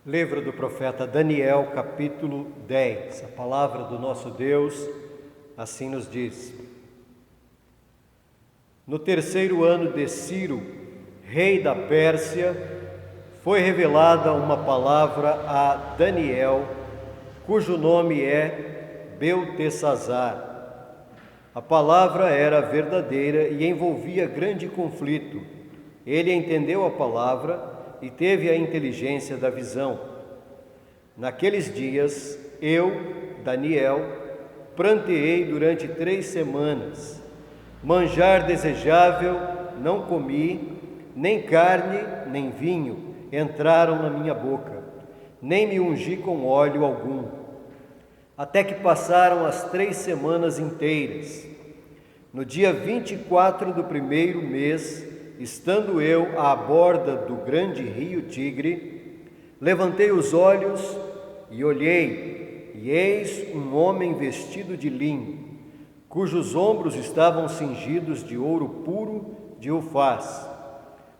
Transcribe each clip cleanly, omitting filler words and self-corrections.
Livro do profeta Daniel, capítulo 10. A palavra do nosso Deus assim nos diz: No terceiro ano de Ciro, rei da Pérsia, foi revelada uma palavra a Daniel, cujo nome é Beltesazar. A palavra era verdadeira e envolvia grande conflito. Ele entendeu a palavra e teve a inteligência da visão. Naqueles dias, eu, Daniel, pranteei durante 3 semanas. Manjar desejável não comi, nem carne, nem vinho entraram na minha boca, nem me ungi com óleo algum. Até que passaram as 3 semanas inteiras. No dia 24 do primeiro mês, estando eu à borda do grande rio Tigre, levantei os olhos e olhei, e eis um homem vestido de linho, cujos ombros estavam cingidos de ouro puro de Ufaz.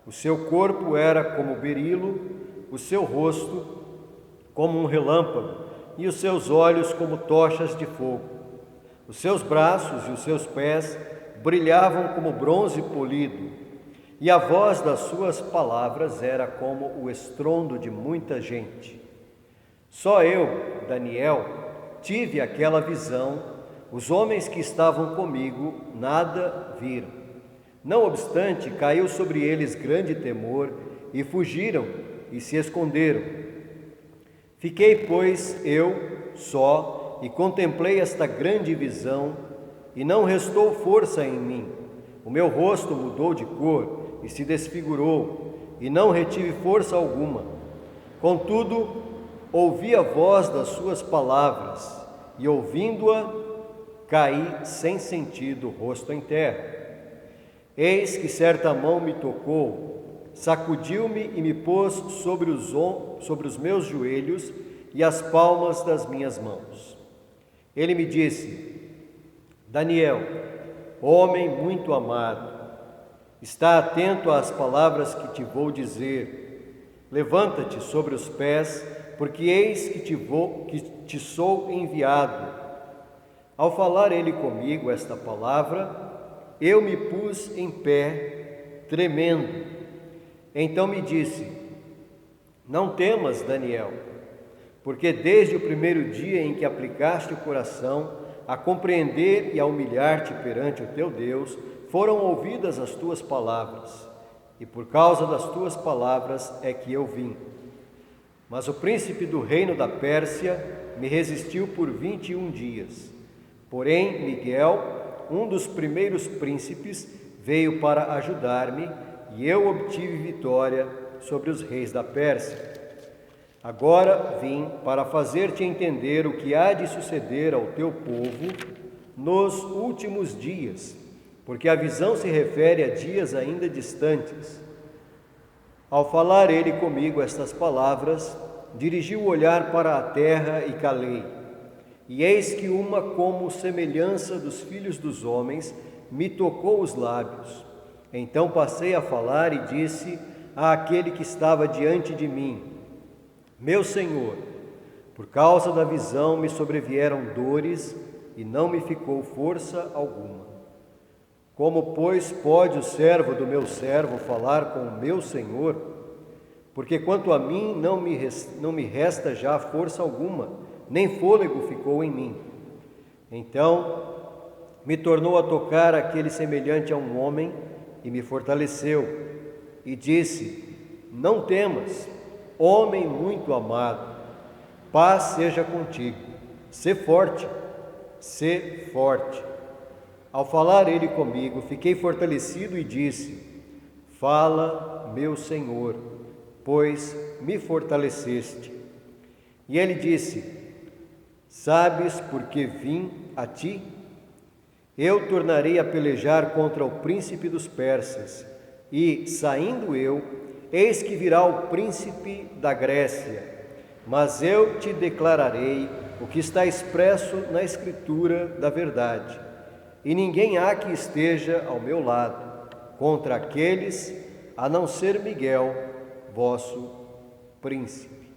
O seu corpo era como berilo, o seu rosto como um relâmpago, e os seus olhos como tochas de fogo. Os seus braços e os seus pés brilhavam como bronze polido, e a voz das suas palavras era como o estrondo de muita gente. Só eu, Daniel, tive aquela visão, os homens que estavam comigo nada viram. Não obstante, caiu sobre eles grande temor, e fugiram e se esconderam. Fiquei, pois, eu só, e contemplei esta grande visão, e não restou força em mim. O meu rosto mudou de cor, e se desfigurou, e não retive força alguma. Contudo, ouvi a voz das suas palavras, e ouvindo-a, caí sem sentido, rosto em terra. Eis que certa mão me tocou, sacudiu-me e me pôs sobre os meus joelhos e as palmas das minhas mãos. Ele me disse: Daniel, homem muito amado, está atento às palavras que te vou dizer. Levanta-te sobre os pés, porque eis que te sou enviado. Ao falar ele comigo esta palavra, eu me pus em pé, tremendo. Então me disse: Não temas, Daniel, porque desde o primeiro dia em que aplicaste o coração a compreender e a humilhar-te perante o teu Deus, foram ouvidas as tuas palavras, e por causa das tuas palavras é que eu vim. Mas o príncipe do reino da Pérsia me resistiu por 21 dias. Porém, Miguel, um dos primeiros príncipes, veio para ajudar-me, e eu obtive vitória sobre os reis da Pérsia. Agora vim para fazer-te entender o que há de suceder ao teu povo nos últimos dias, porque a visão se refere a dias ainda distantes. Ao falar ele comigo estas palavras, dirigi o olhar para a terra e calei. E eis que uma como semelhança dos filhos dos homens me tocou os lábios. Então passei a falar e disse àquele que estava diante de mim: Meu Senhor, por causa da visão me sobrevieram dores e não me ficou força alguma. Como, pois, pode o servo do meu servo falar com o meu Senhor? Porque quanto a mim não me resta já força alguma, nem fôlego ficou em mim. Então me tornou a tocar aquele semelhante a um homem e me fortaleceu, e disse: Não temas, homem muito amado, paz seja contigo, sê forte, sê forte. Ao falar ele comigo, fiquei fortalecido e disse: Fala, meu Senhor, pois me fortaleceste. E ele disse: Sabes por que vim a ti? Eu tornarei a pelejar contra o príncipe dos persas, e, saindo eu, eis que virá o príncipe da Grécia. Mas eu te declararei o que está expresso na Escritura da verdade. E ninguém há que esteja ao meu lado contra aqueles, a não ser Miguel, vosso príncipe.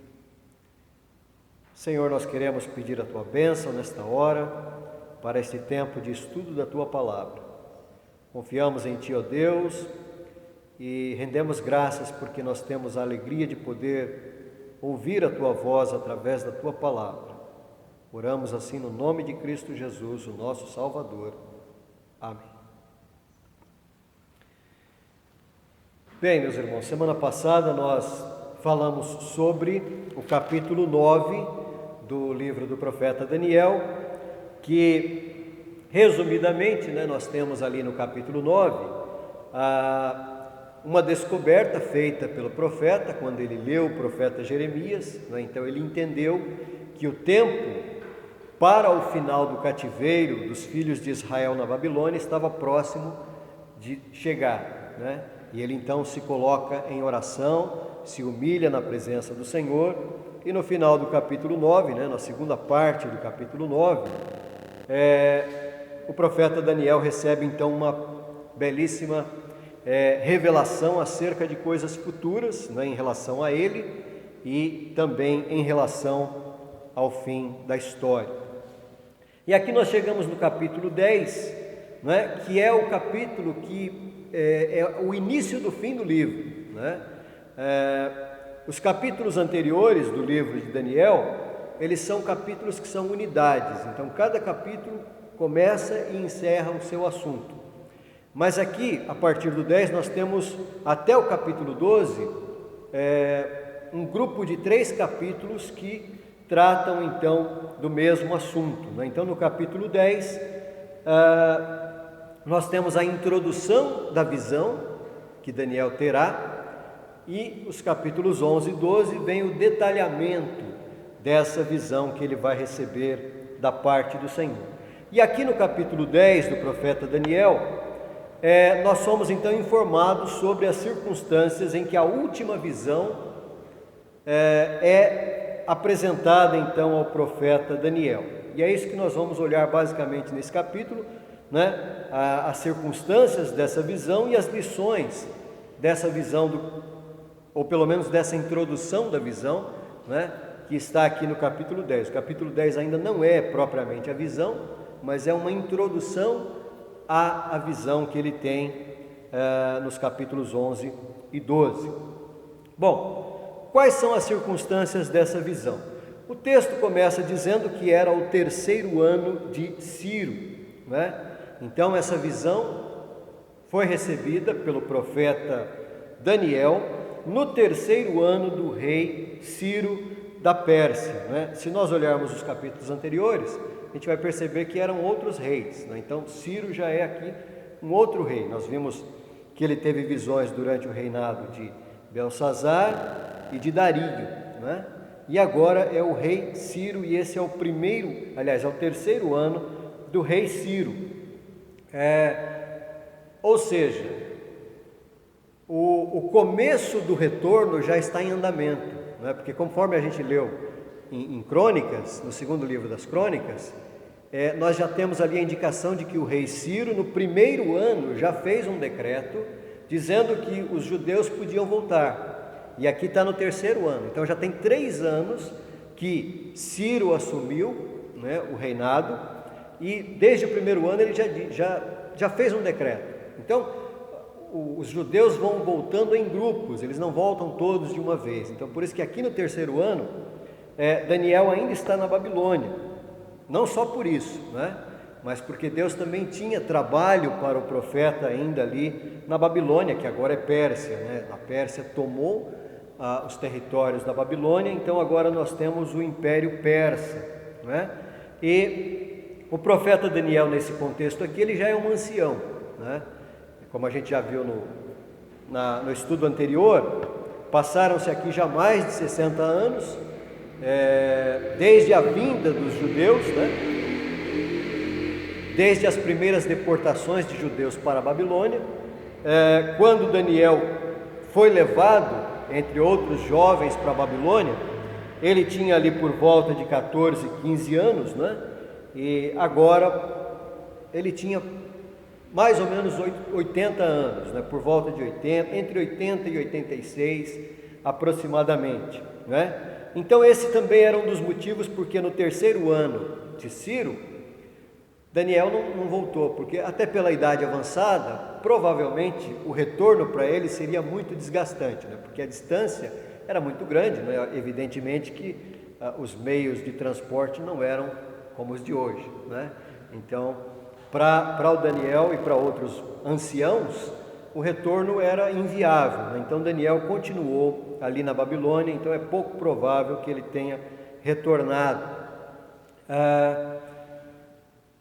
Senhor, nós queremos pedir a Tua bênção nesta hora, para este tempo de estudo da Tua Palavra. Confiamos em Ti, ó Deus, e rendemos graças porque nós temos a alegria de poder ouvir a Tua voz através da Tua Palavra. Oramos assim no nome de Cristo Jesus, o nosso Salvador. Amém. Bem, meus irmãos, semana passada nós falamos sobre o capítulo 9 do livro do profeta Daniel, que, resumidamente, nós temos ali no capítulo 9, uma descoberta feita pelo profeta, quando ele leu o profeta Jeremias, então ele entendeu que o tempo para o final do cativeiro dos filhos de Israel na Babilônia estava próximo de chegar, E ele então se coloca em oração, se humilha na presença do Senhor, e no final do capítulo 9, na segunda parte do capítulo 9, o profeta Daniel recebe então uma belíssima revelação acerca de coisas futuras, em relação a ele e também em relação ao fim da história. E aqui nós chegamos no capítulo 10, que é o capítulo que é o início do fim do livro. Os capítulos anteriores do livro de Daniel, eles são capítulos que são unidades, então cada capítulo começa e encerra o seu assunto. Mas aqui, a partir do 10, nós temos até o capítulo 12, um grupo de 3 capítulos que tratam então do mesmo assunto. Então no capítulo 10, nós temos a introdução da visão que Daniel terá, e os capítulos 11 e 12 vem o detalhamento dessa visão que ele vai receber da parte do Senhor. E aqui no capítulo 10 do profeta Daniel, nós somos então informados sobre as circunstâncias em que a última visão é apresentada então ao profeta Daniel. E é isso que nós vamos olhar basicamente nesse capítulo, as circunstâncias dessa visão e as lições dessa visão, ou pelo menos dessa introdução da visão, que está aqui no capítulo 10. O capítulo 10 ainda não é propriamente a visão, mas é uma introdução à visão que ele tem nos capítulos 11 e 12. Bom, quais são as circunstâncias dessa visão? O texto começa dizendo que era o 3º ano de Ciro, Então essa visão foi recebida pelo profeta Daniel no 3º ano do rei Ciro da Pérsia. Se nós olharmos os capítulos anteriores, a gente vai perceber que eram outros reis. Então Ciro já é aqui um outro rei. Nós vimos que ele teve visões durante o reinado de Belsazar e de Dario, E agora é o rei Ciro, e esse é o primeiro, aliás, é o 3º ano do rei Ciro. Ou seja, o começo do retorno já está em andamento, porque conforme a gente leu em Crônicas, no 2º livro das Crônicas, nós já temos ali a indicação de que o rei Ciro, no 1º ano, já fez um decreto dizendo que os judeus podiam voltar, e aqui está no 3º ano, então já tem 3 anos que Ciro assumiu o reinado, e desde o 1º ano ele já fez um decreto. Então os judeus vão voltando em grupos, eles não voltam todos de uma vez. Então por isso que aqui no 3º ano, Daniel ainda está na Babilônia, não só por isso, mas porque Deus também tinha trabalho para o profeta ainda ali na Babilônia, que agora é Pérsia, A Pérsia tomou os territórios da Babilônia, então agora nós temos o Império Persa, E o profeta Daniel, nesse contexto aqui, ele já é um ancião, Como a gente já viu no estudo anterior, passaram-se aqui já mais de 60 anos, desde a vinda dos judeus, desde as primeiras deportações de judeus para a Babilônia, quando Daniel foi levado, entre outros jovens, para a Babilônia, ele tinha ali por volta de 14, 15 anos, e agora ele tinha mais ou menos 80 anos, por volta de 80, entre 80 e 86 aproximadamente, Então esse também era um dos motivos porque no terceiro ano de Ciro, Daniel não voltou, porque até pela idade avançada, provavelmente o retorno para ele seria muito desgastante, né? Porque a distância era muito grande, né? Evidentemente que os meios de transporte não eram como os de hoje, né? Então, para o Daniel e para outros anciãos, o retorno era inviável, né? Então Daniel continuou ali na Babilônia, então é pouco provável que ele tenha retornado.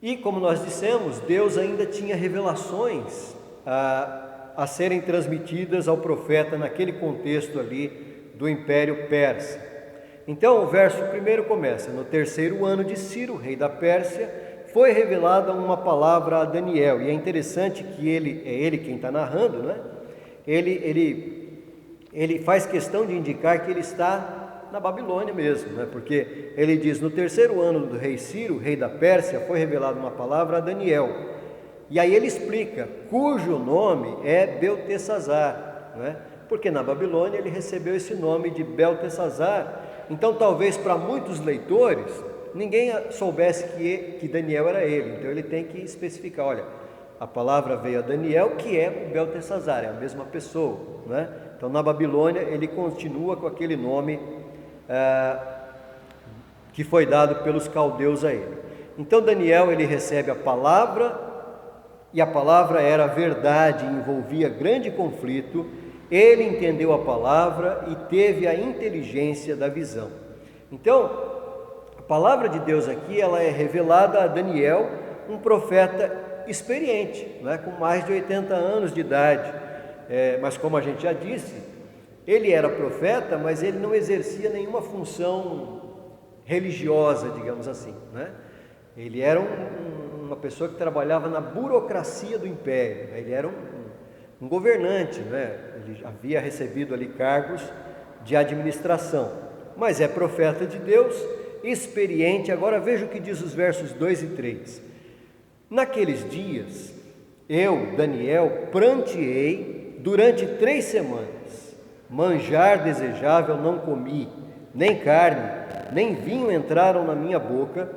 E como nós dissemos, Deus ainda tinha revelações a serem transmitidas ao profeta naquele contexto ali do Império Persa. Então o verso 1 começa: no terceiro ano de Ciro, rei da Pérsia, foi revelada uma palavra a Daniel. E é interessante que ele quem está narrando, né? Ele faz questão de indicar que ele está na Babilônia mesmo, né? Porque ele diz: no terceiro ano do rei Ciro, rei da Pérsia, foi revelada uma palavra a Daniel. E aí ele explica, cujo nome é Beltesazar, né? Porque na Babilônia ele recebeu esse nome de Beltesazar. Então talvez para muitos leitores ninguém soubesse que Daniel era ele. Então ele tem que especificar, olha, a palavra veio a Daniel, que é o Beltesazar, é a mesma pessoa, né? Então na Babilônia ele continua com aquele nome que foi dado pelos caldeus a ele. Então Daniel ele recebe a palavra, e a palavra era verdade, envolvia grande conflito. Ele entendeu a palavra e teve a inteligência da visão. Então, a palavra de Deus aqui, ela é revelada a Daniel, um profeta experiente, né, com mais de 80 anos de idade. Mas como a gente já disse, ele era profeta, mas ele não exercia nenhuma função religiosa, digamos assim, né? Ele era uma pessoa que trabalhava na burocracia do império, né? Ele era um governante, né? Ele havia recebido ali cargos de administração, mas é profeta de Deus, experiente. Agora veja o que diz os versos 2 e 3. Naqueles dias, eu, Daniel, pranteei durante 3 semanas, manjar desejável não comi, nem carne, nem vinho entraram na minha boca,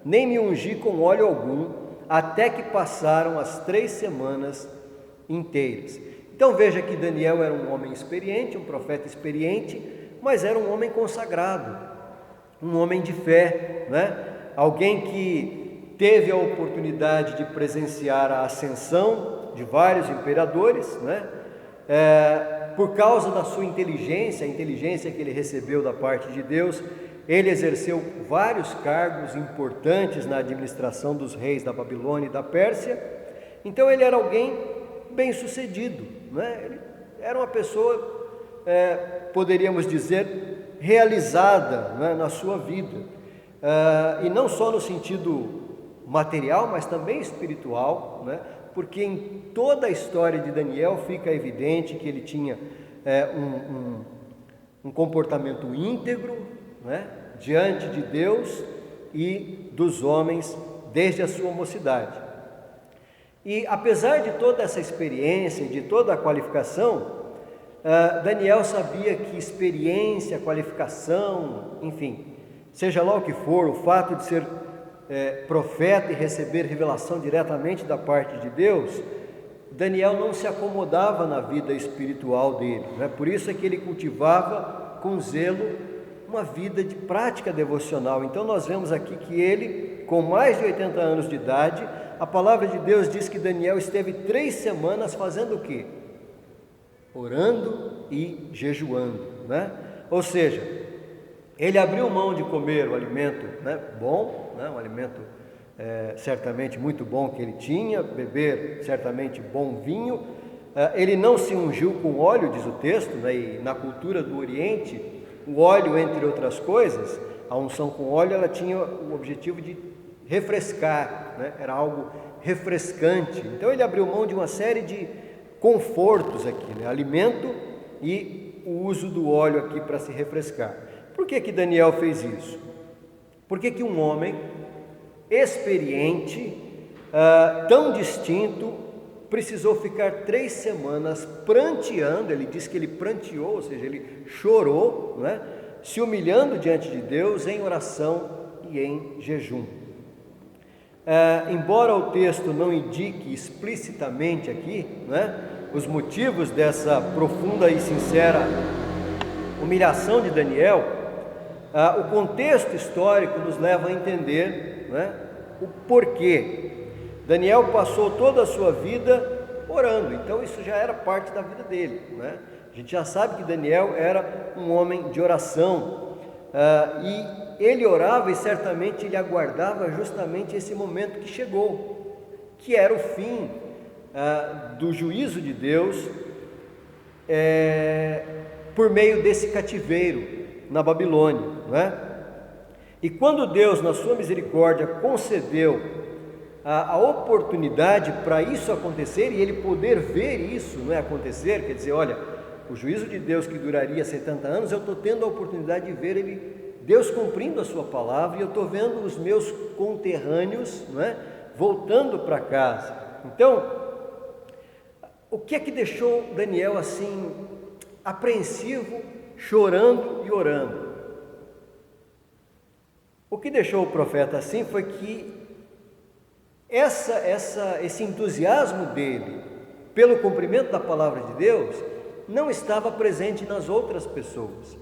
nem me ungi com óleo algum, até que passaram as 3 semanas inteiras. Então veja que Daniel era um homem experiente, um profeta experiente, mas era um homem consagrado, um homem de fé, né? Alguém que teve a oportunidade de presenciar a ascensão de vários imperadores, né? Por causa da sua inteligência, a inteligência que ele recebeu da parte de Deus, ele exerceu vários cargos importantes na administração dos reis da Babilônia e da Pérsia. Então ele era alguém bem-sucedido, né? Ele era uma pessoa, poderíamos dizer, realizada, né, na sua vida, e não só no sentido material, mas também espiritual, né? Porque em toda a história de Daniel fica evidente que ele tinha um comportamento íntegro, né, diante de Deus e dos homens desde a sua mocidade. E apesar de toda essa experiência, de toda a qualificação, Daniel sabia que experiência, qualificação, enfim, seja lá o que for, o fato de ser profeta e receber revelação diretamente da parte de Deus, Daniel não se acomodava na vida espiritual dele, né? Por isso é que ele cultivava com zelo uma vida de prática devocional. Então nós vemos aqui que ele, com mais de 80 anos de idade, a palavra de Deus diz que Daniel esteve 3 semanas fazendo o quê? Orando e jejuando, né? Ou seja, ele abriu mão de comer o alimento, né, bom, né, um alimento certamente muito bom que ele tinha, beber certamente bom vinho. Ele não se ungiu com óleo, diz o texto, né, e na cultura do Oriente, o óleo, entre outras coisas, a unção com óleo, ela tinha o objetivo de refrescar, né, era algo refrescante. Então ele abriu mão de uma série de confortos aqui, né, alimento e o uso do óleo aqui para se refrescar. Por que que Daniel fez isso? Por que que um homem experiente, tão distinto, precisou ficar 3 semanas pranteando? Ele diz que ele pranteou, ou seja, ele chorou, né, se humilhando diante de Deus em oração e em jejum. Embora o texto não indique explicitamente aqui, os motivos dessa profunda e sincera humilhação de Daniel, o contexto histórico nos leva a entender o porquê. Daniel passou toda a sua vida orando, então isso já era parte da vida dele. A gente já sabe que Daniel era um homem de oração, e ele orava e certamente ele aguardava justamente esse momento que chegou, que era o fim do juízo de Deus por meio desse cativeiro na Babilônia. E quando Deus, na sua misericórdia, concedeu a oportunidade para isso acontecer e ele poder ver isso acontecer, quer dizer, olha, o juízo de Deus que duraria 70 anos, eu estou tendo a oportunidade de ver Deus cumprindo a sua palavra, e eu estou vendo os meus conterrâneos voltando para casa. Então, o que é que deixou Daniel assim, apreensivo, chorando e orando? O que deixou o profeta assim foi que esse entusiasmo dele pelo cumprimento da palavra de Deus não estava presente nas outras pessoas,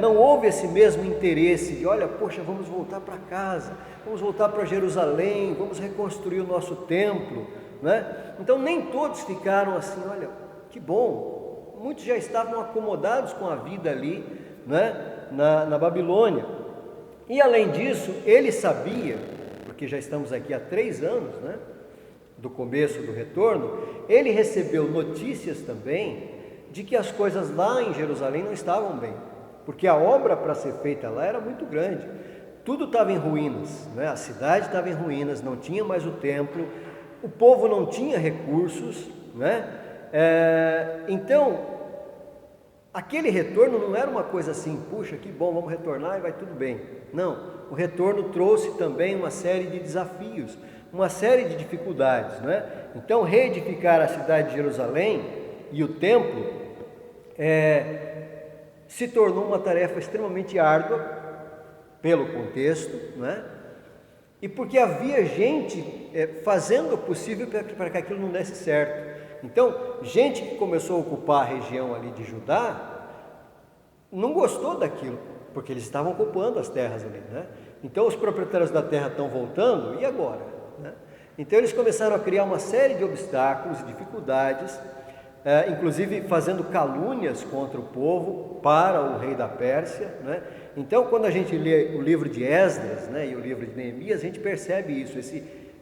não houve esse mesmo interesse de, olha, poxa, vamos voltar para casa, vamos voltar para Jerusalém, vamos reconstruir o nosso templo, Então nem todos ficaram assim, olha, que bom, muitos já estavam acomodados com a vida ali, na Babilônia. E além disso, ele sabia, porque já estamos aqui há 3 anos, do começo do retorno, ele recebeu notícias também de que as coisas lá em Jerusalém não estavam bem, porque a obra para ser feita lá era muito grande, tudo estava em ruínas, a cidade estava em ruínas, não tinha mais o templo, o povo não tinha recursos, então aquele retorno não era uma coisa assim, puxa, que bom, vamos retornar e vai tudo bem. Não, o retorno trouxe também uma série de desafios, uma série de dificuldades, Então, reedificar a cidade de Jerusalém e o templo se tornou uma tarefa extremamente árdua, pelo contexto, e porque havia gente fazendo o possível para que aquilo não desse certo. Então, gente que começou a ocupar a região ali de Judá, não gostou daquilo, porque eles estavam ocupando as terras ali, Então, os proprietários da terra estão voltando, e agora? Então, eles começaram a criar uma série de obstáculos e dificuldades, inclusive fazendo calúnias contra o povo, para o rei da Pérsia, Então, quando a gente lê o livro de Esdras, e o livro de Neemias, a gente percebe isso,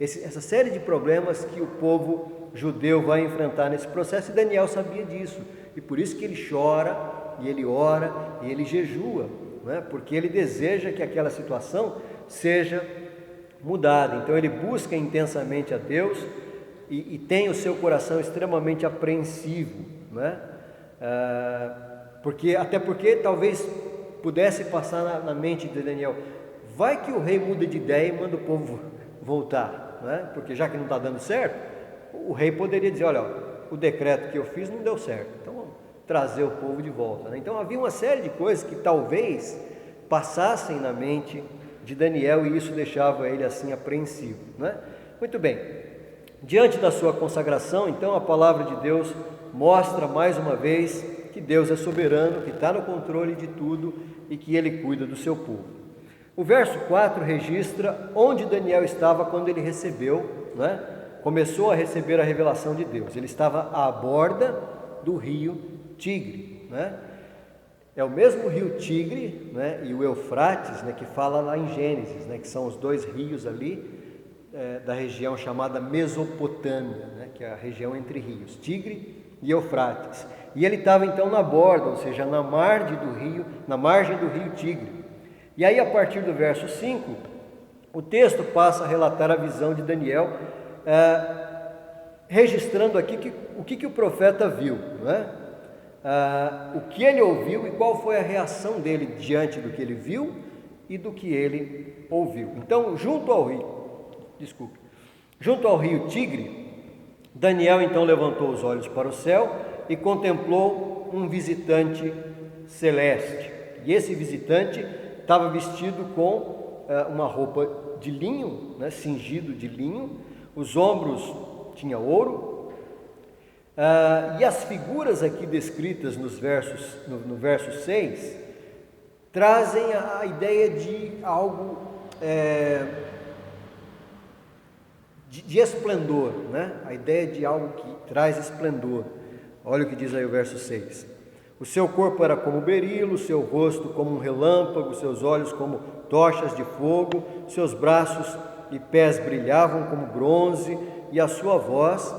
essa série de problemas que o povo judeu vai enfrentar nesse processo, e Daniel sabia disso, e por isso que ele chora, e ele ora, e ele jejua, porque ele deseja que aquela situação seja mudada. Então ele busca intensamente a Deus e tem o seu coração extremamente apreensivo, até porque talvez pudesse passar na mente de Daniel, vai que o rei muda de ideia e manda o povo voltar, porque já que não está dando certo, o rei poderia dizer, olha, o decreto que eu fiz não deu certo, então vamos trazer o povo de volta. Então havia uma série de coisas que talvez passassem na mente de Daniel, e isso deixava ele assim apreensivo. Muito bem, diante da sua consagração, então a palavra de Deus mostra mais uma vez que Deus é soberano, que está no controle de tudo e que Ele cuida do seu povo. O verso 4 registra onde Daniel estava quando ele recebeu, começou a receber a revelação de Deus. Ele estava à borda do rio Tigre, É o mesmo rio Tigre, e o Eufrates, que fala lá em Gênesis, que são os 2 rios ali da região chamada Mesopotâmia, que é a região entre rios, Tigre e Eufrates. E ele estava então na borda, ou seja, na margem do rio Tigre. E aí, a partir do verso 5, o texto passa a relatar a visão de Daniel, registrando aqui o que o profeta viu, o que ele ouviu e qual foi a reação dele diante do que ele viu e do que ele ouviu. Então, junto ao rio Tigre, Daniel então levantou os olhos para o céu e contemplou um visitante celeste. E esse visitante estava vestido com uma roupa de linho, né, cingido de linho, os ombros tinha ouro, e as figuras aqui descritas no verso 6 trazem a ideia de algo de esplendor, né? A ideia de algo que traz esplendor. Olha o que diz aí o verso 6. O seu corpo era como berilo, seu rosto como um relâmpago, seus olhos como tochas de fogo, seus braços e pés brilhavam como bronze, e a sua voz,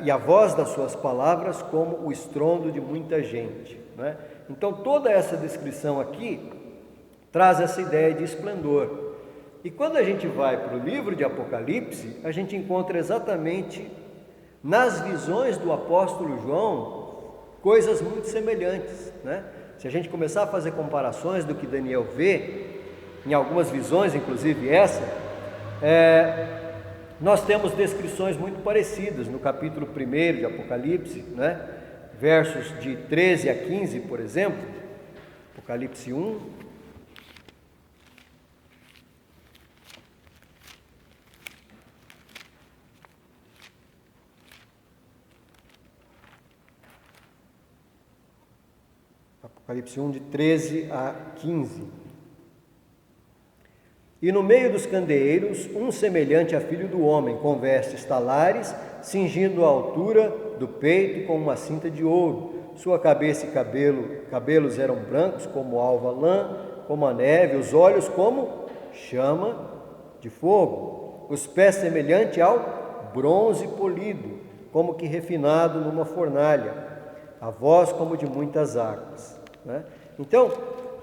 e a voz das suas palavras como o estrondo de muita gente, né? Então toda essa descrição aqui traz essa ideia de esplendor. E quando a gente vai para o livro de Apocalipse, a gente encontra exatamente nas visões do apóstolo João coisas muito semelhantes, né? Se a gente começar a fazer comparações do que Daniel vê, em algumas visões, inclusive essa, nós temos descrições muito parecidas no capítulo 1 de Apocalipse, né? Versos de 13 a 15, por exemplo, Apocalipse 1. Apocalipse 1, de 13 a 15. E no meio dos candeeiros, um semelhante a filho do homem, com vestes talares, cingindo a altura do peito com uma cinta de ouro. Sua cabeça e cabelos eram brancos como alva lã, como a neve, os olhos como chama de fogo, os pés semelhante ao bronze polido, como que refinado numa fornalha, a voz como de muitas águas, né? Então,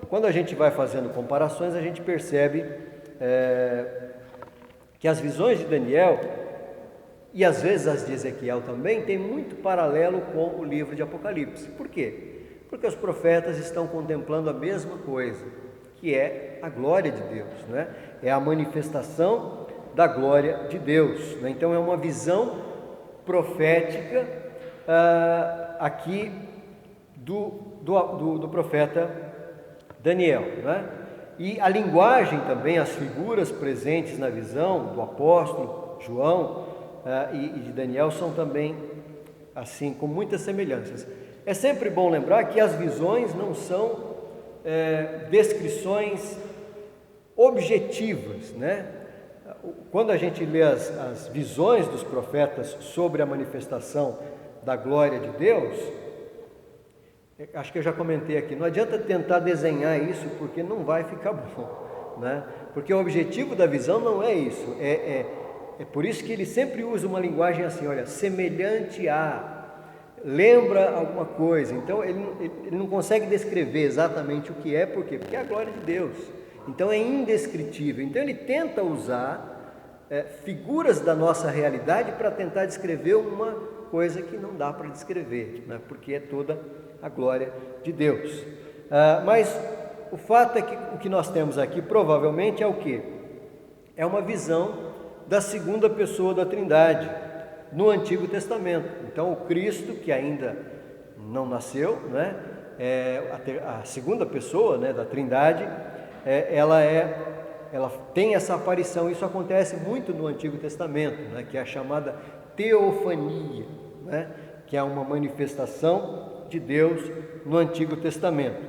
quando a gente vai fazendo comparações, a gente percebe que as visões de Daniel e às vezes as de Ezequiel também tem muito paralelo com o livro de Apocalipse. Por quê? Porque os profetas estão contemplando a mesma coisa, que é a glória de Deus, né? É a manifestação da glória de Deus, né? Então é uma visão profética aqui do profeta Daniel, né? E a linguagem também, as figuras presentes na visão do apóstolo João e de Daniel são também assim, com muitas semelhanças. É sempre bom lembrar que as visões não são descrições objetivas, né? Quando a gente lê as visões dos profetas sobre a manifestação da glória de Deus, acho que eu já comentei aqui, não adianta tentar desenhar isso porque não vai ficar bom, né? Porque o objetivo da visão não é isso, é por isso que ele sempre usa uma linguagem assim, olha, semelhante a, lembra alguma coisa. Então ele não consegue descrever exatamente o que é, por quê? Porque é a glória de Deus, então é indescritível. Então ele tenta usar figuras da nossa realidade para tentar descrever uma coisa que não dá para descrever, né? Porque é toda a glória de Deus. Mas o fato é que o que nós temos aqui provavelmente é o quê? É uma visão da segunda pessoa da Trindade no Antigo Testamento. Então o Cristo, que ainda não nasceu, né? A segunda pessoa, né, da Trindade, ela tem essa aparição. Isso acontece muito no Antigo Testamento, né, que é a chamada teofania, né, que é uma manifestação de Deus no Antigo Testamento.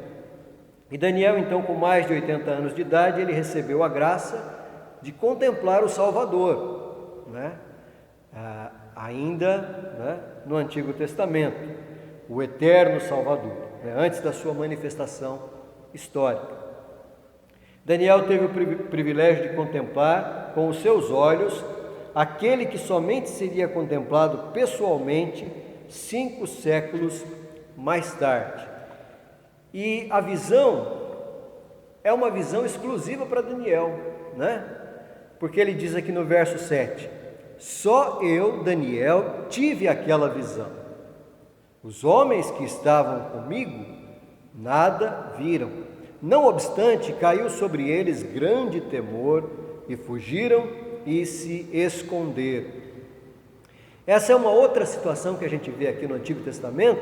E Daniel, então, com mais de 80 anos de idade, ele recebeu a graça de contemplar o Salvador, né? Ainda, né, no Antigo Testamento, o eterno Salvador, né, antes da sua manifestação histórica. Daniel teve o privilégio de contemplar com os seus olhos aquele que somente seria contemplado pessoalmente 5 séculos mais tarde. E a visão é uma visão exclusiva para Daniel, né? Porque ele diz aqui no verso 7, só eu, Daniel, tive aquela visão. Os homens que estavam comigo nada viram. Não obstante, caiu sobre eles grande temor e fugiram e se esconderam. Essa é uma outra situação que a gente vê aqui no Antigo Testamento,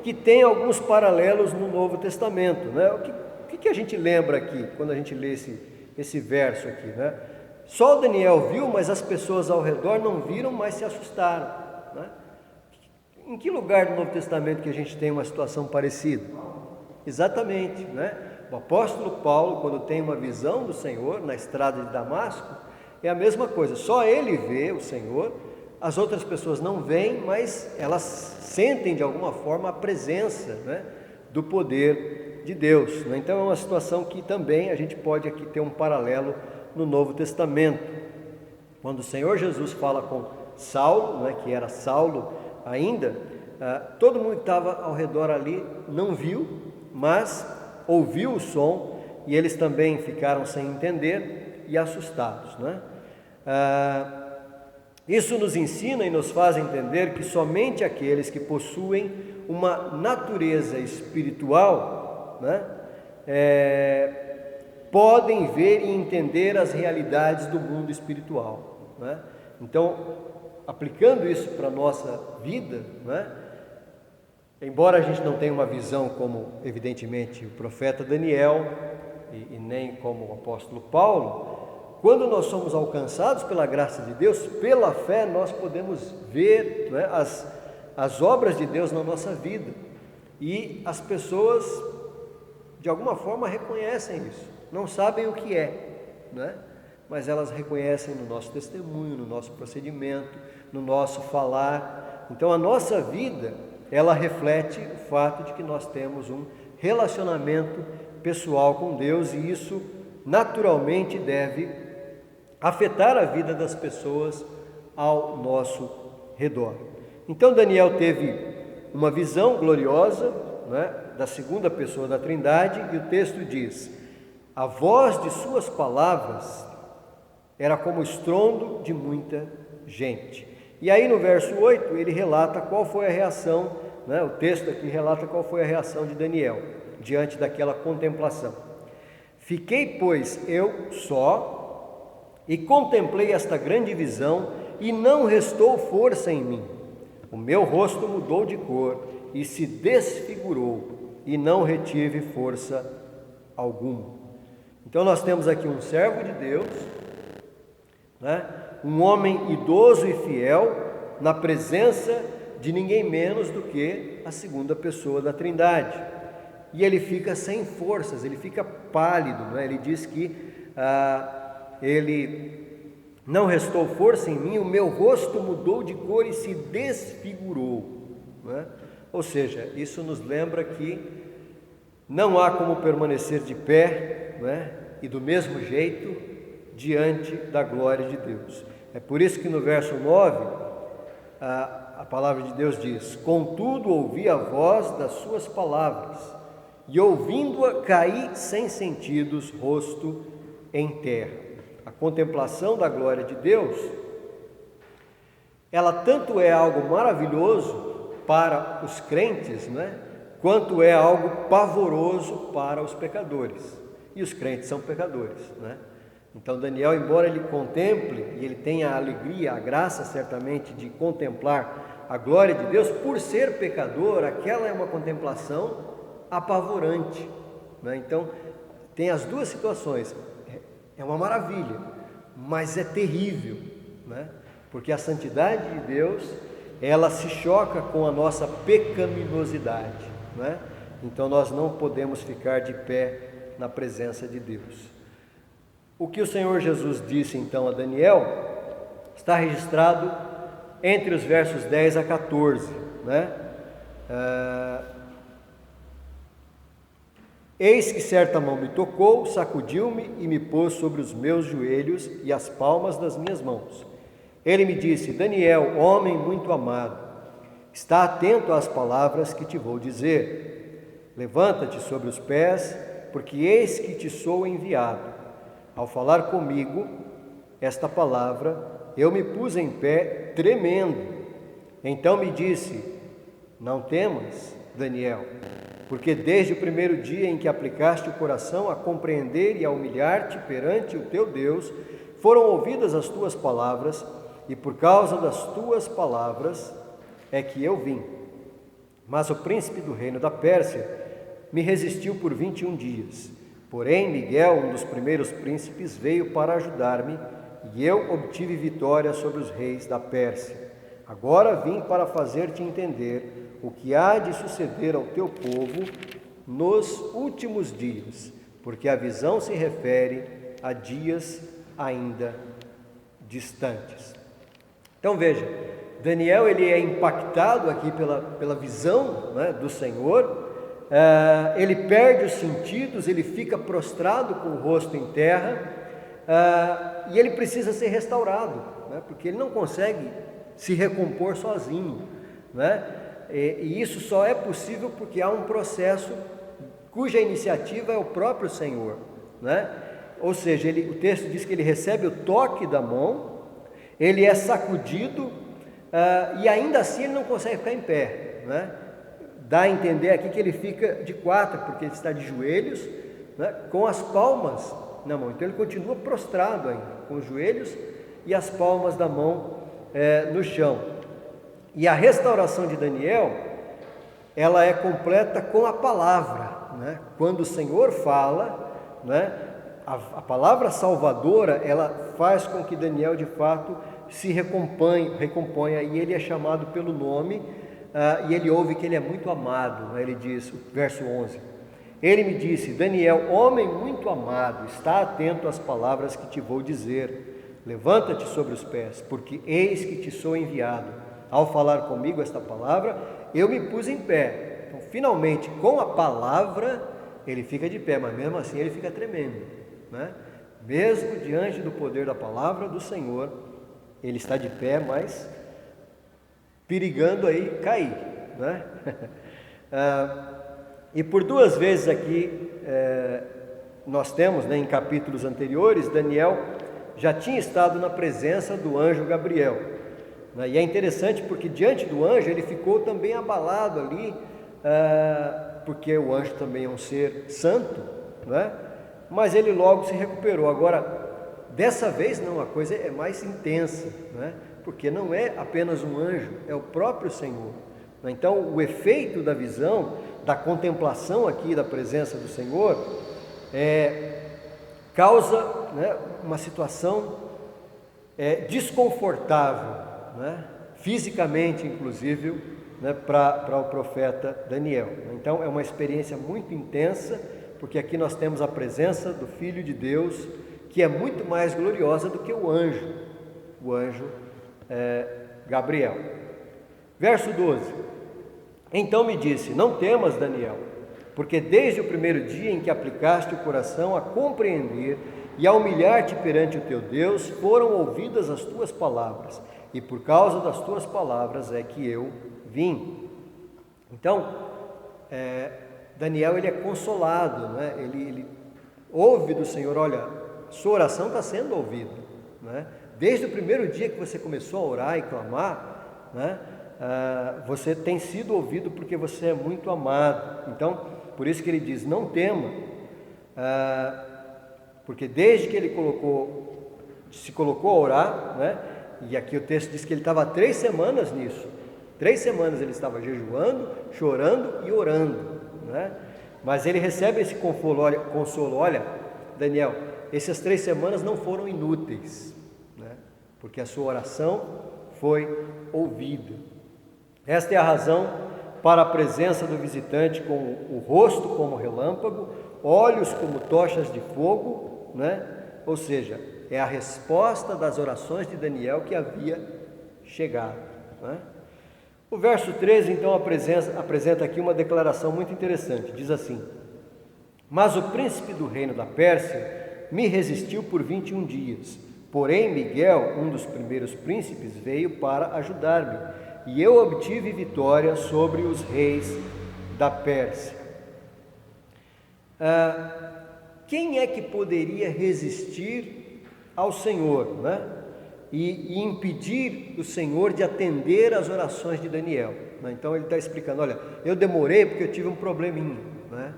que tem alguns paralelos no Novo Testamento, né? O que a gente lembra aqui, quando a gente lê esse verso aqui, né? Só o Daniel viu, mas as pessoas ao redor não viram, mas se assustaram, né? Em que lugar do Novo Testamento que a gente tem uma situação parecida? Exatamente, né? O apóstolo Paulo, quando tem uma visão do Senhor na estrada de Damasco, é a mesma coisa, só ele vê o Senhor, as outras pessoas não veem, mas elas sentem de alguma forma a presença, né, do poder de Deus, né? Então é uma situação que também a gente pode aqui ter um paralelo no Novo Testamento. Quando o Senhor Jesus fala com Saulo, né, que era Saulo ainda, todo mundo que estava ao redor ali não viu, mas ouviu o som, e eles também ficaram sem entender e assustados, né? Isso nos ensina e nos faz entender que somente aqueles que possuem uma natureza espiritual, né, podem ver e entender as realidades do mundo espiritual, né? Então, aplicando isso para a nossa vida, né, embora a gente não tenha uma visão como, evidentemente, o profeta Daniel e nem como o apóstolo Paulo, quando nós somos alcançados pela graça de Deus, pela fé, nós podemos ver, né, as obras de Deus na nossa vida, e as pessoas, de alguma forma, reconhecem isso, não sabem o que é, né? Mas elas reconhecem no nosso testemunho, no nosso procedimento, no nosso falar. Então a nossa vida, ela reflete o fato de que nós temos um relacionamento pessoal com Deus, e isso naturalmente deve afetar a vida das pessoas ao nosso redor. Então Daniel teve uma visão gloriosa, né, da segunda pessoa da Trindade, e o texto diz: a voz de suas palavras era como o estrondo de muita gente. E aí no verso 8 ele relata qual foi a reação, né, o texto aqui relata qual foi a reação de Daniel diante daquela contemplação. Fiquei, pois, eu só, e contemplei esta grande visão, e não restou força em mim. O meu rosto mudou de cor e se desfigurou, e não retive força alguma. Então nós temos aqui um servo de Deus, né, um homem idoso e fiel, na presença de ninguém menos do que a segunda pessoa da Trindade. E ele fica sem forças, ele fica pálido, né? Ele diz que ele não restou força em mim, o meu rosto mudou de cor e se desfigurou, né? Ou seja, isso nos lembra que não há como permanecer de pé, né, e do mesmo jeito diante da glória de Deus. É por isso que no verso 9 a palavra de Deus diz: contudo ouvi a voz das suas palavras, e ouvindo-a caí sem sentidos, rosto em terra. A contemplação da glória de Deus, ela tanto é algo maravilhoso para os crentes, né, quanto é algo pavoroso para os pecadores. E os crentes são pecadores, né? Então Daniel, embora ele contemple, e ele tenha a alegria, a graça certamente de contemplar a glória de Deus, por ser pecador, aquela é uma contemplação apavorante, né? Então tem as duas situações. É uma maravilha, mas é terrível, né? Porque a santidade de Deus, ela se choca com a nossa pecaminosidade, né? Então nós não podemos ficar de pé na presença de Deus. O que o Senhor Jesus disse então a Daniel está registrado entre os versos 10 a 14, né? Eis que certa mão me tocou, sacudiu-me e me pôs sobre os meus joelhos e as palmas das minhas mãos. Ele me disse: Daniel, homem muito amado, está atento às palavras que te vou dizer. Levanta-te sobre os pés, porque eis que te sou enviado. Ao falar comigo esta palavra, eu me pus em pé, tremendo. Então me disse: não temas, Daniel, porque desde o primeiro dia em que aplicaste o coração a compreender e a humilhar-te perante o teu Deus, foram ouvidas as tuas palavras, e por causa das tuas palavras é que eu vim. Mas o príncipe do reino da Pérsia me resistiu por 21 dias. Porém, Miguel, um dos primeiros príncipes, veio para ajudar-me, e eu obtive vitória sobre os reis da Pérsia. Agora vim para fazer-te entender o que há de suceder ao teu povo nos últimos dias, porque a visão se refere a dias ainda distantes. Então veja, Daniel ele é impactado aqui pela visão, né, do Senhor. Ele perde os sentidos, ele fica prostrado com o rosto em terra, e ele precisa ser restaurado, né, porque ele não consegue se recompor sozinho, né? E isso só é possível porque há um processo cuja iniciativa é o próprio Senhor, né? Ou seja, o texto diz que ele recebe o toque da mão, ele é sacudido, e ainda assim ele não consegue ficar em pé, né? Dá a entender aqui que ele fica de quatro, porque ele está de joelhos, né, com as palmas na mão. Então ele continua prostrado ainda, com os joelhos e as palmas da mão no chão. E a restauração de Daniel, ela é completa com a palavra, né? Quando o Senhor fala, né, a palavra salvadora, ela faz com que Daniel de fato se recomponha, e ele é chamado pelo nome, e ele ouve que ele é muito amado, né? Ele diz, verso 11, ele me disse: Daniel, homem muito amado, está atento às palavras que te vou dizer. Levanta-te sobre os pés, porque eis que te sou enviado. Ao falar comigo esta palavra, eu me pus em pé. Então, finalmente, com a palavra, ele fica de pé, mas mesmo assim ele fica tremendo, né? Mesmo diante do poder da palavra do Senhor, ele está de pé, mas perigando aí cair, né? E por duas vezes aqui, nós temos, né, em capítulos anteriores, Daniel já tinha estado na presença do anjo Gabriel, né? E é interessante porque diante do anjo ele ficou também abalado ali, porque o anjo também é um ser santo, né? Mas ele logo se recuperou. Agora, dessa vez não, a coisa é mais intensa, né? Porque não é apenas um anjo, é o próprio Senhor. Então, o efeito da visão, da contemplação aqui da presença do Senhor, causa, né, uma situação desconfortável, né, fisicamente inclusive, né, para o profeta Daniel. Então é uma experiência muito intensa, porque aqui nós temos a presença do Filho de Deus, que é muito mais gloriosa do que o anjo Gabriel. Verso 12: Então me disse: Não temas, Daniel, porque desde o primeiro dia em que aplicaste o coração a compreender e a humilhar-te perante o teu Deus, foram ouvidas as tuas palavras, e por causa das tuas palavras é que eu vim. Então, Daniel ele é consolado, né? Ele ouve do Senhor: olha, sua oração está sendo ouvida, né? Desde o primeiro dia que você começou a orar e clamar, né, você tem sido ouvido porque você é muito amado. Então, por isso que ele diz: não tema, porque desde que ele se colocou a orar, né, e aqui o texto diz que ele estava há 3 semanas nisso. 3 semanas ele estava jejuando, chorando e orando, né? Mas ele recebe esse consolo: olha, Daniel, essas 3 semanas não foram inúteis, né? Porque a sua oração foi ouvida. Esta é a razão para a presença do visitante, com o rosto como relâmpago, olhos como tochas de fogo, né? Ou seja, é a resposta das orações de Daniel que havia chegado, né? O verso 13 então apresenta aqui uma declaração muito interessante. Diz assim: Mas o príncipe do reino da Pérsia me resistiu por 21 dias. Porém, Miguel, um dos primeiros príncipes, veio para ajudar-me, e eu obtive vitória sobre os reis da Pérsia. Quem é que poderia resistir ao Senhor, né? E impedir o Senhor de atender às orações de Daniel, né? Então ele está explicando: olha, eu demorei porque eu tive um probleminha, né,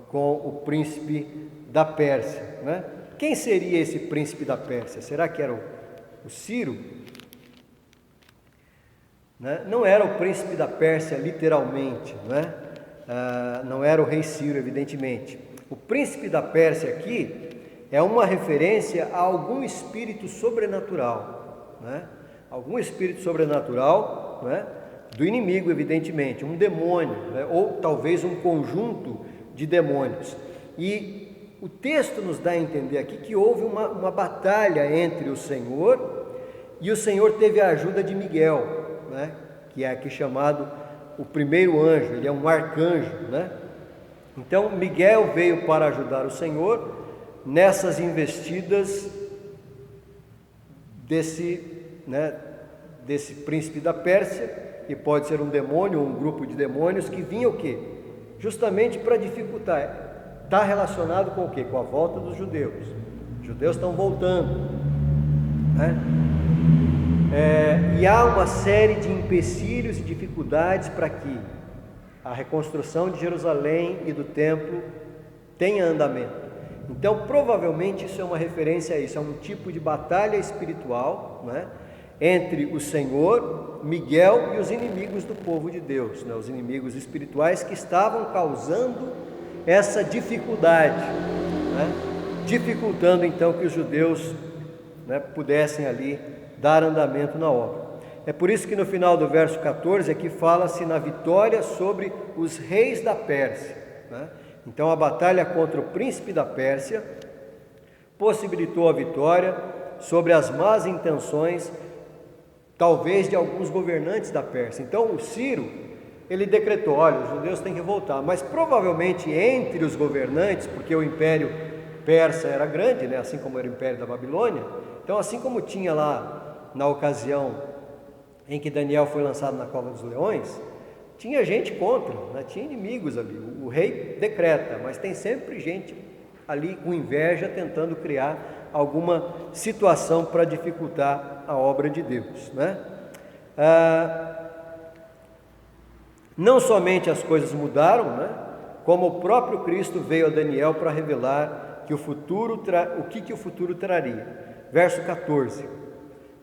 com o príncipe da Pérsia, né? Quem seria esse príncipe da Pérsia? Será que era o Ciro? né? Não era o príncipe da Pérsia literalmente, né? Não era o rei Ciro, evidentemente. O príncipe da Pérsia aqui é uma referência a algum espírito sobrenatural, né? Algum espírito sobrenatural, né? Do inimigo, evidentemente, um demônio, né? Ou talvez um conjunto de demônios. E o texto nos dá a entender aqui que houve uma batalha entre o Senhor, e o Senhor teve a ajuda de Miguel, né? Que é aqui chamado o primeiro anjo, ele é um arcanjo, né? Então Miguel veio para ajudar o Senhor nessas investidas desse príncipe da Pérsia, que pode ser um demônio ou um grupo de demônios que vinha o quê? Justamente para dificultar. Está relacionado com o quê? Com a volta dos judeus. Os judeus estão voltando, né? E há uma série de empecilhos e dificuldades para que a reconstrução de Jerusalém e do templo tenha andamento. Então, provavelmente isso é uma referência a isso, é um tipo de batalha espiritual, né, entre o Senhor, Miguel e os inimigos do povo de Deus, né, os inimigos espirituais que estavam causando essa dificuldade, né, dificultando então que os judeus, né, pudessem ali dar andamento na obra. É por isso que no final do verso 14 aqui fala-se na vitória sobre os reis da Pérsia, né? Então a batalha contra o príncipe da Pérsia possibilitou a vitória sobre as más intenções, talvez de alguns governantes da Pérsia. Então o Ciro, ele decretou, olha, os judeus têm que voltar, mas provavelmente entre os governantes, porque o império persa era grande, né? Assim como era o império da Babilônia, então assim como tinha lá na ocasião em que Daniel foi lançado na cova dos leões, tinha gente contra, né? Tinha inimigos ali. O rei decreta, mas tem sempre gente ali com inveja tentando criar alguma situação para dificultar a obra de Deus, né? Não somente as coisas mudaram, né? Como o próprio Cristo veio a Daniel para revelar que o que o futuro traria. Verso 14: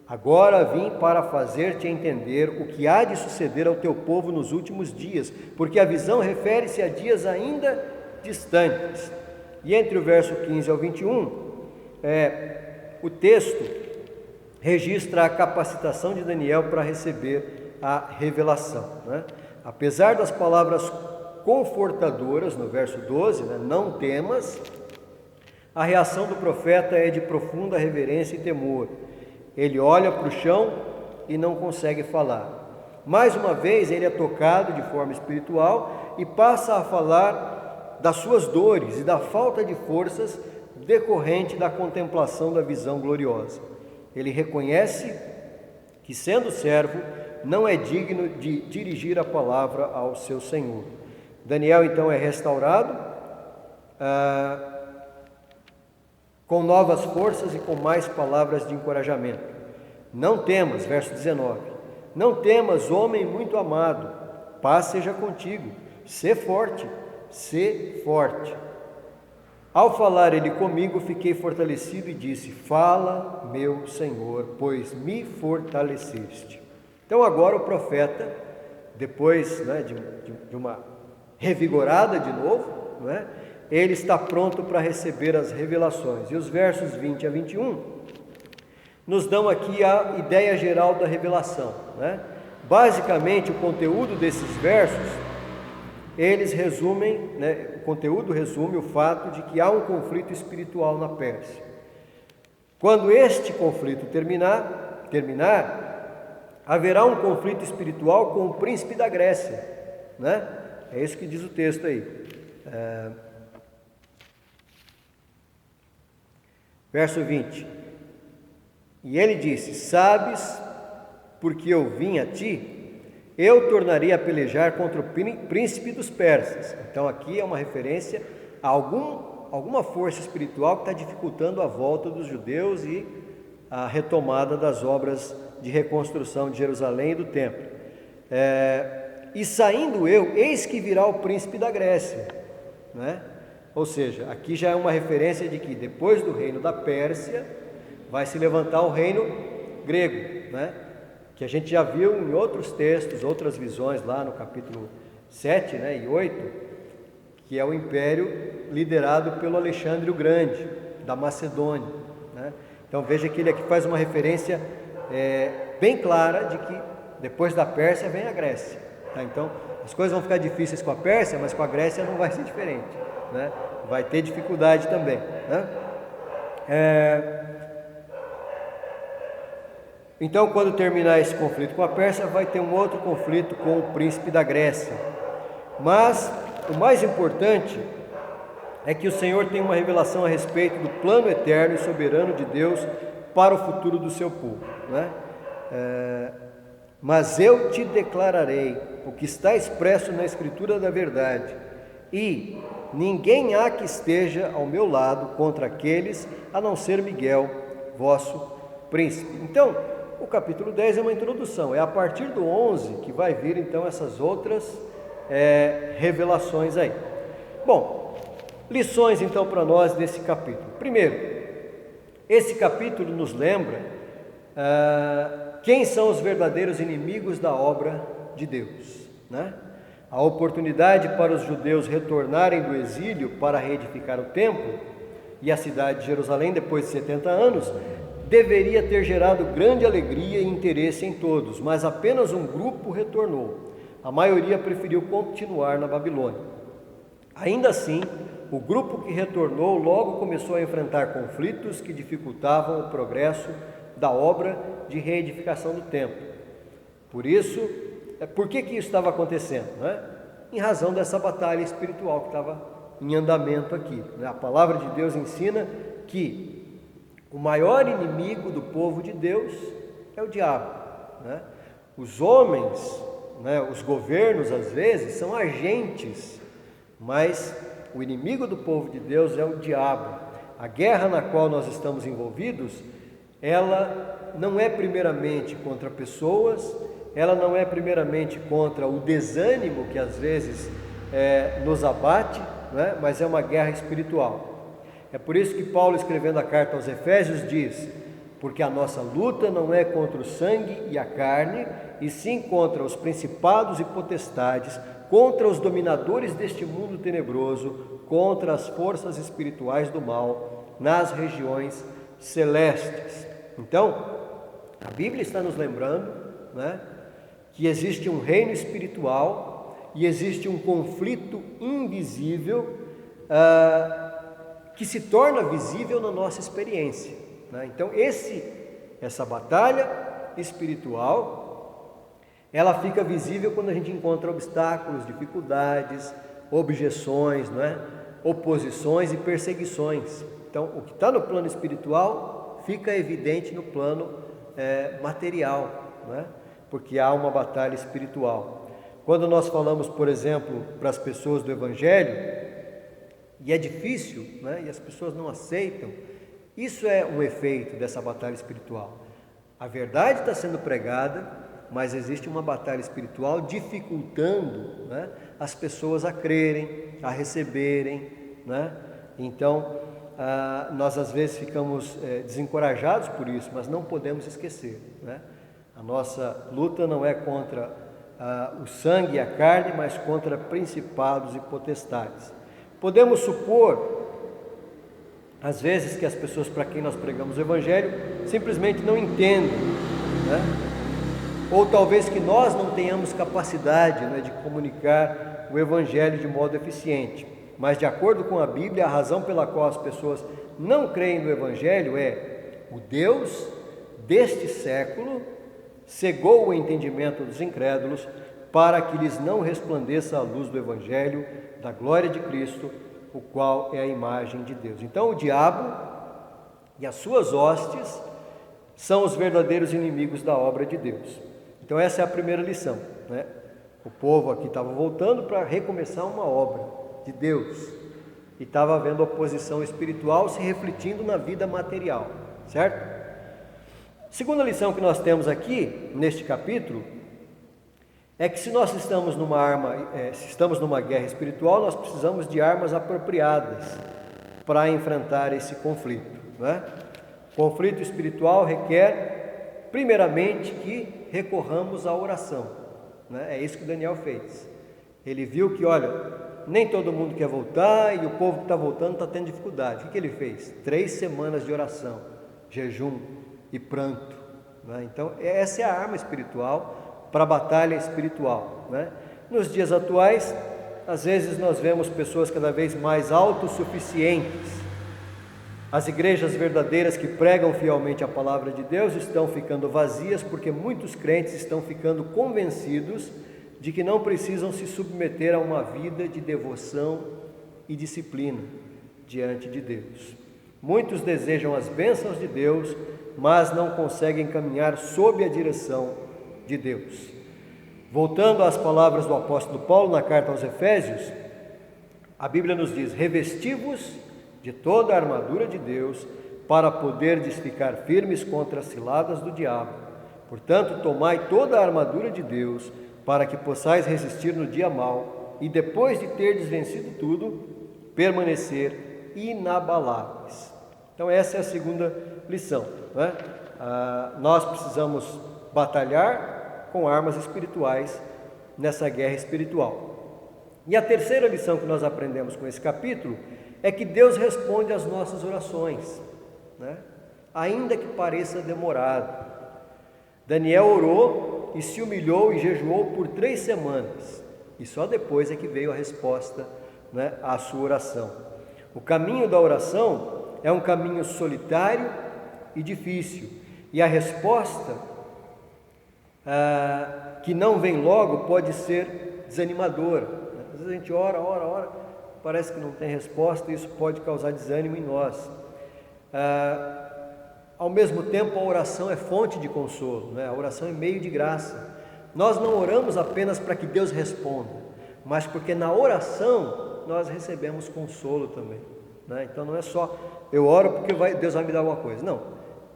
agora vim para fazer-te entender o que há de suceder ao teu povo nos últimos dias, porque a visão refere-se a dias ainda distantes. E entre o verso 15 ao 21, o texto registra a capacitação de Daniel para receber a revelação, né? Apesar das palavras confortadoras no verso 12, né, não temas, a reação do profeta é de profunda reverência e temor. Ele olha para o chão e não consegue falar. Mais uma vez ele é tocado de forma espiritual e passa a falar das suas dores e da falta de forças decorrente da contemplação da visão gloriosa. Ele reconhece que, sendo servo, não é digno de dirigir a palavra ao seu Senhor. Daniel então é restaurado com novas forças e com mais palavras de encorajamento. Não temas, verso 19, não temas, homem muito amado, paz seja contigo, sê forte. Ao falar ele comigo, fiquei fortalecido e disse, fala, meu Senhor, pois me fortaleceste. Então agora o profeta, depois, né, de uma revigorada de novo, né, ele está pronto para receber as revelações. E os versos 20 a 21 nos dão aqui a ideia geral da revelação, né? Basicamente, o conteúdo desses versos, eles resumem, né, o conteúdo resume o fato de que há um conflito espiritual na Pérsia. Quando este conflito terminar, haverá um conflito espiritual com o príncipe da Grécia, né? É isso que diz o texto aí. Verso 20: e ele disse, sabes, porque eu vim a ti, eu tornarei a pelejar contra o príncipe dos persas. Então aqui é uma referência a alguma força espiritual que está dificultando a volta dos judeus e a retomada das obras de reconstrução de Jerusalém e do templo. E saindo eu, eis que virá o príncipe da Grécia, né? Ou seja, aqui já é uma referência de que depois do reino da Pérsia vai se levantar o reino grego, né? que a gente já viu em outros textos, outras visões lá no capítulo 7, né, e 8, que é o império liderado pelo Alexandre o Grande, da Macedônia, né? Então veja que ele aqui faz uma referência bem clara de que depois da Pérsia vem a Grécia, tá? Então as coisas vão ficar difíceis com a Pérsia, mas com a Grécia não vai ser diferente, né? Vai ter dificuldade também, né? Então, quando terminar esse conflito com a Pérsia, vai ter um outro conflito com o príncipe da Grécia. Mas o mais importante é que o Senhor tem uma revelação a respeito do plano eterno e soberano de Deus para o futuro do seu povo, né? Mas eu te declararei o que está expresso na Escritura da verdade, e ninguém há que esteja ao meu lado contra aqueles, a não ser Miguel, vosso príncipe. Então, o capítulo 10 é uma introdução, é a partir do 11 que vai vir então essas outras revelações aí. Bom, lições então para nós desse capítulo. Primeiro, esse capítulo nos lembra quem são os verdadeiros inimigos da obra de Deus, né? A oportunidade para os judeus retornarem do exílio para reedificar o templo e a cidade de Jerusalém depois de 70 anos deveria ter gerado grande alegria e interesse em todos, mas apenas um grupo retornou. A maioria preferiu continuar na Babilônia. Ainda assim, o grupo que retornou logo começou a enfrentar conflitos que dificultavam o progresso da obra de reedificação do templo. Por que isso estava acontecendo, né? Em razão dessa batalha espiritual que estava em andamento aqui, né? A palavra de Deus ensina que o maior inimigo do povo de Deus é o diabo, né? Os homens, né, os governos às vezes são agentes, mas o inimigo do povo de Deus é o diabo. A guerra na qual nós estamos envolvidos, ela não é primeiramente contra pessoas, ela não é primeiramente contra o desânimo que às vezes nos abate, né? Mas é uma guerra espiritual. É por isso que Paulo, escrevendo a carta aos Efésios, diz: porque a nossa luta não é contra o sangue e a carne, e sim contra os principados e potestades, contra os dominadores deste mundo tenebroso, contra as forças espirituais do mal nas regiões celestes. Então, a Bíblia está nos lembrando, né, que existe um reino espiritual e existe um conflito invisível que se torna visível na nossa experiência, né? Então essa batalha espiritual, ela fica visível quando a gente encontra obstáculos, dificuldades, objeções, né? Oposições e perseguições. Então o que está no plano espiritual fica evidente no plano material, né? Porque há uma batalha espiritual. Quando nós falamos, por exemplo, para as pessoas do Evangelho, e é difícil, né? E as pessoas não aceitam, isso é um efeito dessa batalha espiritual. A verdade está sendo pregada, mas existe uma batalha espiritual dificultando, né, as pessoas a crerem, a receberem, né? Então, nós às vezes ficamos desencorajados por isso, mas não podemos esquecer, né? A nossa luta não é contra o sangue e a carne, mas contra principados e potestades. Podemos supor, às vezes, que as pessoas para quem nós pregamos o Evangelho simplesmente não entendem, né? Ou talvez que nós não tenhamos capacidade, né, de comunicar o Evangelho de modo eficiente. Mas, de acordo com a Bíblia, a razão pela qual as pessoas não creem no Evangelho é o Deus deste século cegou o entendimento dos incrédulos para que lhes não resplandeça a luz do Evangelho, da glória de Cristo, o qual é a imagem de Deus. Então o diabo e as suas hostes são os verdadeiros inimigos da obra de Deus. Então essa é a primeira lição, né? O povo aqui estava voltando para recomeçar uma obra de Deus e estava havendo oposição espiritual se refletindo na vida material, certo? Segunda lição que nós temos aqui, neste capítulo, é que se nós estamos numa guerra espiritual, nós precisamos de armas apropriadas para enfrentar esse conflito, né? O conflito espiritual requer primeiramente, que recorramos à oração, né? É isso que Daniel fez. Ele viu que, olha, nem todo mundo quer voltar e o povo que está voltando está tendo dificuldade. O que ele fez? 3 semanas de oração, jejum e pranto, né? Então, essa é a arma espiritual para a batalha espiritual, né? Nos dias atuais, às vezes nós vemos pessoas cada vez mais autossuficientes. As igrejas verdadeiras que pregam fielmente a palavra de Deus estão ficando vazias porque muitos crentes estão ficando convencidos de que não precisam se submeter a uma vida de devoção e disciplina diante de Deus. Muitos desejam as bênçãos de Deus, mas não conseguem caminhar sob a direção de Deus. Voltando às palavras do apóstolo Paulo na carta aos Efésios, a Bíblia nos diz: revesti-vos de toda a armadura de Deus, para poderdes ficar firmes contra as ciladas do diabo. Portanto, tomai toda a armadura de Deus, para que possais resistir no dia mau, e depois de terdes vencido tudo, permanecer inabaláveis. Então essa é a segunda lição, né? Nós precisamos batalhar com armas espirituais nessa guerra espiritual. E a terceira lição que nós aprendemos com esse capítulo é que Deus responde às nossas orações, né? Ainda que pareça demorado. Daniel orou e se humilhou e jejuou por 3 semanas, e só depois é que veio a resposta, né, à sua oração. O caminho da oração é um caminho solitário e difícil, e a resposta que não vem logo pode ser desanimadora. Às vezes a gente ora, parece que não tem resposta, e isso pode causar desânimo em nós. Ao mesmo tempo, a oração é fonte de consolo, né? A oração é meio de graça. Nós não oramos apenas para que Deus responda, mas porque na oração nós recebemos consolo também, né? Então não é só eu oro porque Deus vai me dar alguma coisa. Não,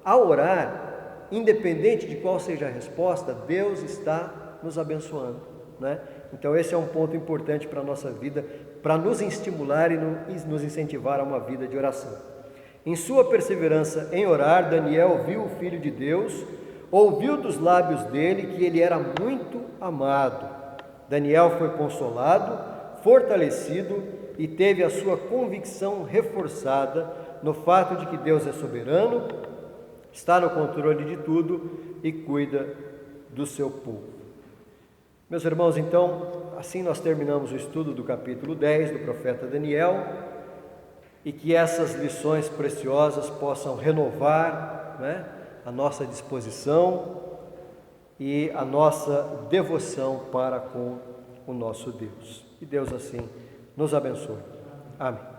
ao orar, independente de qual seja a resposta, Deus está nos abençoando, né? Então esse é um ponto importante para a nossa vida, para nos estimular e nos incentivar a uma vida de oração. Em sua perseverança em orar, Daniel viu o Filho de Deus, ouviu dos lábios dele que ele era muito amado. Daniel foi consolado, fortalecido e teve a sua convicção reforçada no fato de que Deus é soberano, está no controle de tudo e cuida do seu povo. Meus irmãos, então, assim nós terminamos o estudo do capítulo 10 do profeta Daniel, e que essas lições preciosas possam renovar, né, a nossa disposição e a nossa devoção para com o nosso Deus. Que Deus assim nos abençoe. Amém.